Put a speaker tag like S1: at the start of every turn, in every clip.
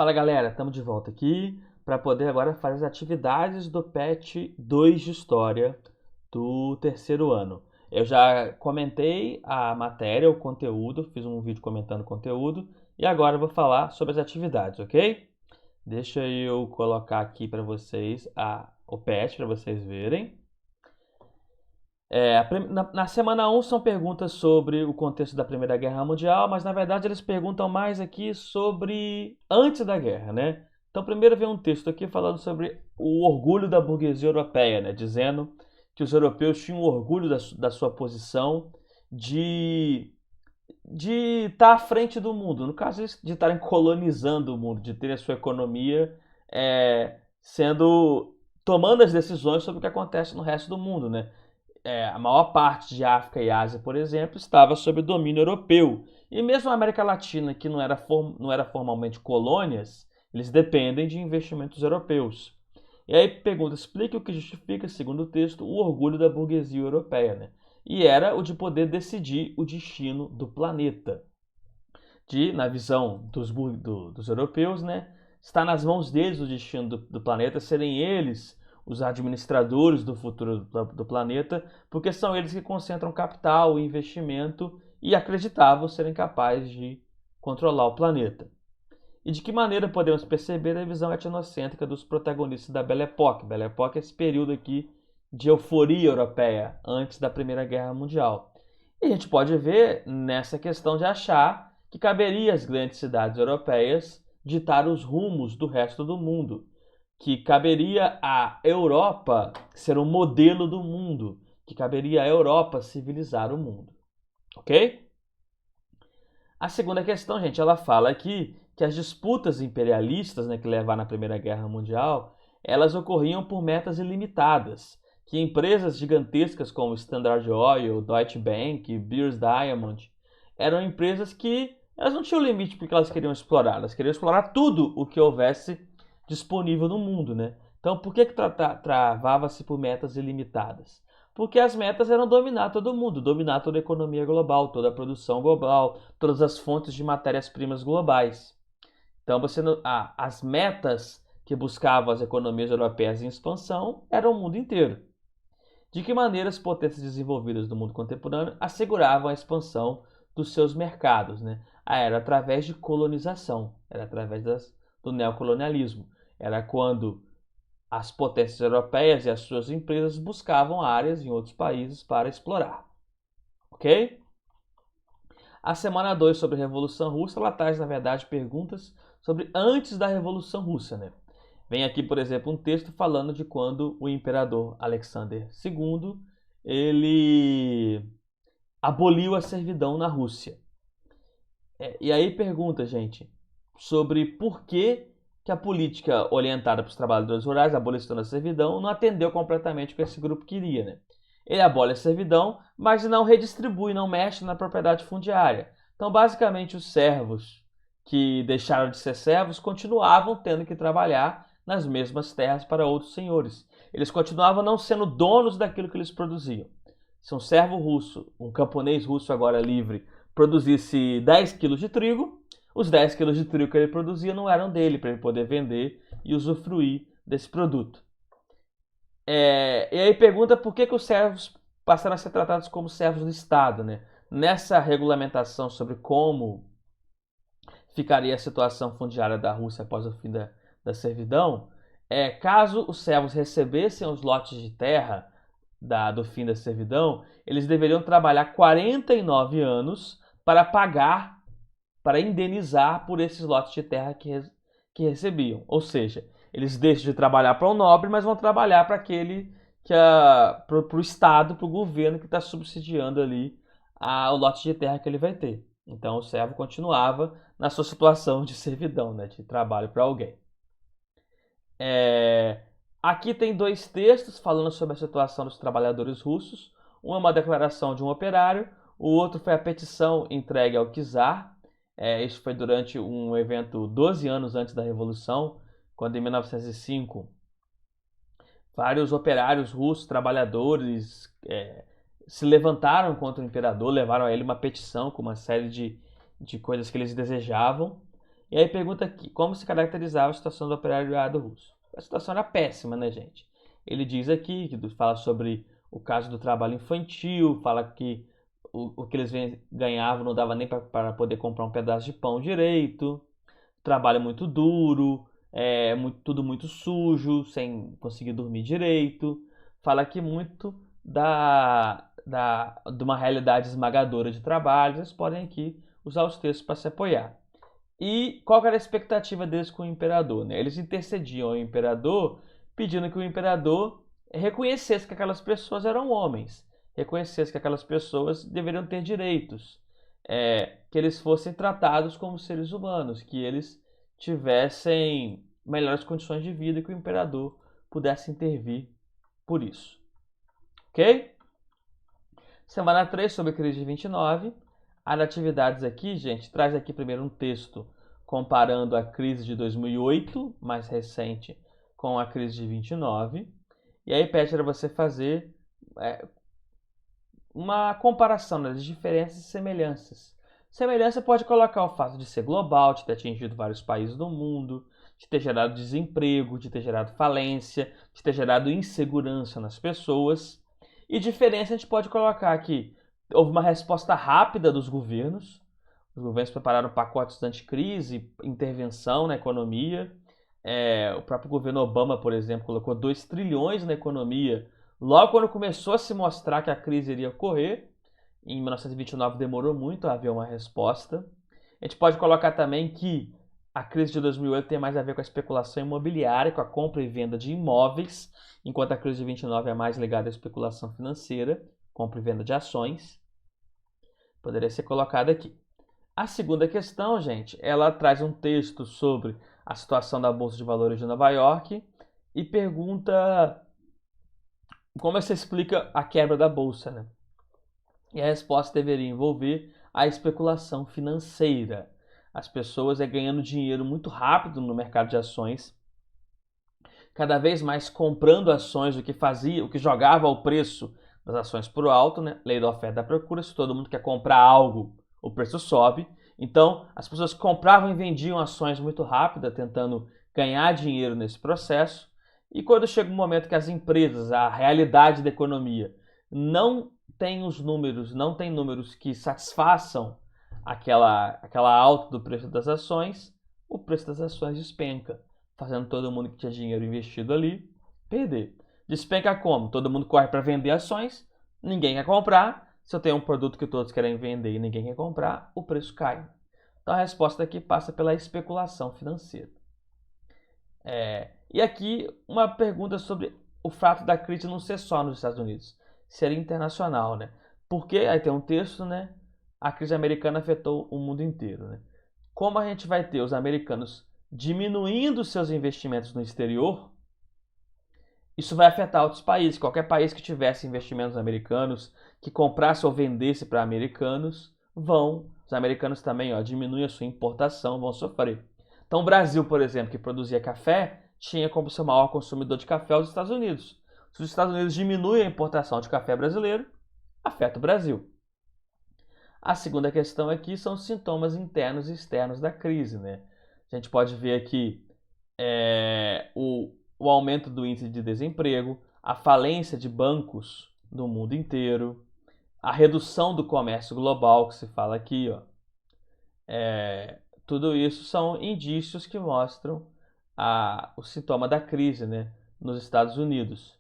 S1: Fala galera, estamos de volta aqui para poder agora fazer as atividades do PET 2 de História do terceiro ano. Eu já comentei a matéria, o conteúdo, fiz um vídeo comentando o conteúdo e agora eu vou falar sobre as atividades, ok? Deixa eu colocar aqui para vocês o PET para vocês verem. Na semana 1 são perguntas sobre o contexto da Primeira Guerra Mundial, mas na verdade eles perguntam mais aqui sobre antes da guerra, né? Então primeiro vem um texto aqui falando sobre o orgulho da burguesia europeia, né? Dizendo que os europeus tinham orgulho da sua posição de de estar à frente do mundo, no caso de estarem colonizando o mundo, de ter a sua economia sendo tomando as decisões sobre o que acontece no resto do mundo, né? A maior parte de África e Ásia, por exemplo, estava sob domínio europeu. E mesmo a América Latina, que não era formalmente colônias, eles dependem de investimentos europeus. E aí pergunta, explique o que justifica, segundo o texto, o orgulho da burguesia europeia, né? E era o de poder decidir o destino do planeta. Na visão dos europeus, né, está nas mãos deles o destino do planeta, serem eles os administradores do futuro do planeta, porque são eles que concentram capital e investimento e acreditavam serem capazes de controlar o planeta. E de que maneira podemos perceber a visão etnocêntrica dos protagonistas da Belle Époque? Belle Époque é esse período aqui de euforia europeia antes da Primeira Guerra Mundial. E a gente pode ver nessa questão de achar que caberia às grandes cidades europeias ditar os rumos do resto do mundo, que caberia à Europa ser um modelo do mundo, que caberia à Europa civilizar o mundo. Ok? A segunda questão, gente, ela fala aqui que as disputas imperialistas, né, que levaram à Primeira Guerra Mundial, elas ocorriam por metas ilimitadas, que empresas gigantescas como Standard Oil, Deutsche Bank, Beers Diamond, eram empresas que elas não tinham limite porque elas queriam explorar tudo o que houvesse disponível no mundo, né? Então, por que travava-se por metas ilimitadas? Porque as metas eram dominar todo mundo, dominar toda a economia global, toda a produção global, todas as fontes de matérias-primas globais. Então, as metas que buscavam as economias europeias em expansão eram o mundo inteiro. De que maneira as potências desenvolvidas do mundo contemporâneo asseguravam a expansão dos seus mercados, né? Era através de colonização, era através do neocolonialismo. Era quando as potências europeias e as suas empresas buscavam áreas em outros países para explorar. Ok? A semana 2 sobre a Revolução Russa, ela traz, na verdade, perguntas sobre antes da Revolução Russa, né? Vem aqui, por exemplo, um texto falando de quando o imperador Alexander II ele aboliu a servidão na Rússia. E aí pergunta, gente, sobre por que a política orientada para os trabalhadores rurais, a abolição da servidão, não atendeu completamente o que esse grupo queria, né? Ele abole a servidão, mas não redistribui, não mexe na propriedade fundiária. Então, basicamente, os servos que deixaram de ser servos continuavam tendo que trabalhar nas mesmas terras para outros senhores. Eles continuavam não sendo donos daquilo que eles produziam. Se um servo russo, um camponês russo agora livre, produzisse 10 quilos de trigo, os 10 quilos de trigo que ele produzia não eram dele, para ele poder vender e usufruir desse produto. E aí pergunta por que os servos passaram a ser tratados como servos do Estado, né? Nessa regulamentação sobre como ficaria a situação fundiária da Rússia após o fim da servidão, caso os servos recebessem os lotes de terra do fim da servidão, eles deveriam trabalhar 49 anos para pagar, para indenizar por esses lotes de terra que recebiam. Ou seja, eles deixam de trabalhar para o nobre, mas vão trabalhar para aquele para o Estado, para o governo que está subsidiando ali o lote de terra que ele vai ter. Então o servo continuava na sua situação de servidão, né, de trabalho para alguém. Aqui tem dois textos falando sobre a situação dos trabalhadores russos. Um é uma declaração de um operário, o outro foi a petição entregue ao czar. Isso foi durante um evento 12 anos antes da Revolução, quando em 1905 vários operários russos, trabalhadores, se levantaram contra o imperador, levaram a ele uma petição com uma série de coisas que eles desejavam. E aí pergunta aqui, como se caracterizava a situação do operariado russo? A situação era péssima, né, gente? Ele diz aqui, que fala sobre o caso do trabalho infantil, fala que o que eles ganhavam não dava nem para poder comprar um pedaço de pão direito, trabalho muito duro, tudo muito sujo, sem conseguir dormir direito. Fala aqui muito de uma realidade esmagadora de trabalho. Vocês podem aqui usar os textos para se apoiar. E qual era a expectativa deles com o imperador, né? Eles intercediam ao imperador pedindo que o imperador reconhecesse que aquelas pessoas eram homens, reconhecesse que aquelas pessoas deveriam ter direitos, que eles fossem tratados como seres humanos, que eles tivessem melhores condições de vida e que o imperador pudesse intervir por isso. Ok? Semana 3 sobre a crise de 29. As atividades aqui, gente, traz aqui primeiro um texto comparando a crise de 2008, mais recente, com a crise de 29. E aí pede para você fazer uma comparação, né, das diferenças e semelhanças. Semelhança pode colocar o fato de ser global, de ter atingido vários países do mundo, de ter gerado desemprego, de ter gerado falência, de ter gerado insegurança nas pessoas. E diferença a gente pode colocar aqui. Houve uma resposta rápida dos governos. Os governos prepararam pacotes anticrise, intervenção na economia. O próprio governo Obama, por exemplo, colocou 2 trilhões na economia logo quando começou a se mostrar que a crise iria ocorrer. Em 1929 demorou muito a haver uma resposta. A gente pode colocar também que a crise de 2008 tem mais a ver com a especulação imobiliária, com a compra e venda de imóveis, enquanto a crise de 29 é mais ligada à especulação financeira, compra e venda de ações. Poderia ser colocada aqui. A segunda questão, gente, ela traz um texto sobre a situação da Bolsa de Valores de Nova York e pergunta como você explica a quebra da Bolsa, né? E a resposta deveria envolver a especulação financeira. As pessoas ganhando dinheiro muito rápido no mercado de ações, cada vez mais comprando ações, o que jogava o preço das ações para o alto, né? Lei da oferta e da procura. Se todo mundo quer comprar algo, o preço sobe. Então, as pessoas compravam e vendiam ações muito rápido, tentando ganhar dinheiro nesse processo. E quando chega um momento que as empresas, a realidade da economia, não tem números que satisfaçam aquela alta do preço das ações, o preço das ações despenca, fazendo todo mundo que tinha dinheiro investido ali perder. Despenca como? Todo mundo corre para vender ações, ninguém quer comprar. Se eu tenho um produto que todos querem vender e ninguém quer comprar, o preço cai. Então a resposta aqui passa pela especulação financeira. E aqui uma pergunta sobre o fato da crise não ser só nos Estados Unidos, ser internacional, né? Porque, aí tem um texto, né? A crise americana afetou o mundo inteiro, né? Como a gente vai ter os americanos diminuindo seus investimentos no exterior, isso vai afetar outros países. Qualquer país que tivesse investimentos americanos, que comprasse ou vendesse para americanos, os americanos também, diminuem a sua importação, vão sofrer. Então o Brasil, por exemplo, que produzia café, tinha como seu maior consumidor de café os Estados Unidos. Se os Estados Unidos diminuem a importação de café brasileiro, afeta o Brasil. A segunda questão aqui são os sintomas internos e externos da crise, né? A gente pode ver aqui o aumento do índice de desemprego, a falência de bancos no mundo inteiro, a redução do comércio global que se fala aqui, tudo isso são indícios que mostram o sintoma da crise, né, nos Estados Unidos.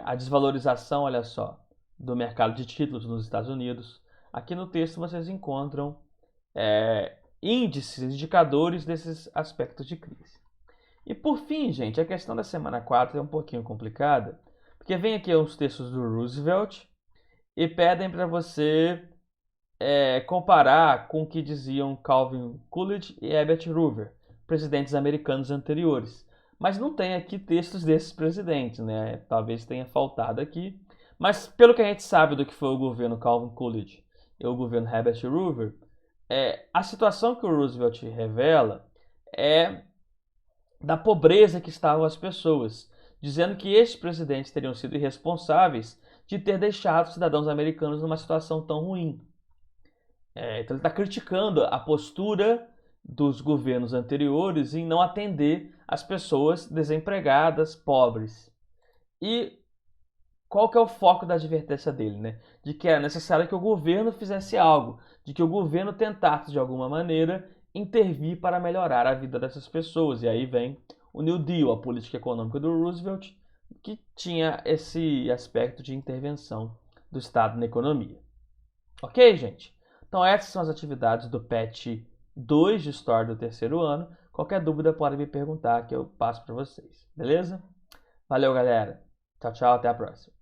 S1: A desvalorização, olha só, do mercado de títulos nos Estados Unidos. Aqui no texto vocês encontram índices, indicadores desses aspectos de crise. E por fim, gente, a questão da semana 4 é um pouquinho complicada, porque vem aqui os textos do Roosevelt e pedem para você comparar com o que diziam Calvin Coolidge e Herbert Hoover, presidentes americanos anteriores. Mas não tem aqui textos desses presidentes, né? Talvez tenha faltado aqui. Mas pelo que a gente sabe do que foi o governo Calvin Coolidge e o governo Herbert Hoover, a situação que o Roosevelt revela é da pobreza que estavam as pessoas, dizendo que estes presidentes teriam sido irresponsáveis de ter deixado os cidadãos americanos numa situação tão ruim. Então ele está criticando a postura dos governos anteriores em não atender as pessoas desempregadas, pobres. E qual que é o foco da advertência dele, né? De que era necessário que o governo fizesse algo, de que o governo tentasse de alguma maneira intervir para melhorar a vida dessas pessoas. E aí vem o New Deal, a política econômica do Roosevelt, que tinha esse aspecto de intervenção do Estado na economia. Ok, gente? Então essas são as atividades do PET 2 de História do terceiro ano. Qualquer dúvida pode me perguntar que eu passo para vocês, beleza? Valeu, galera. Tchau, tchau, até a próxima.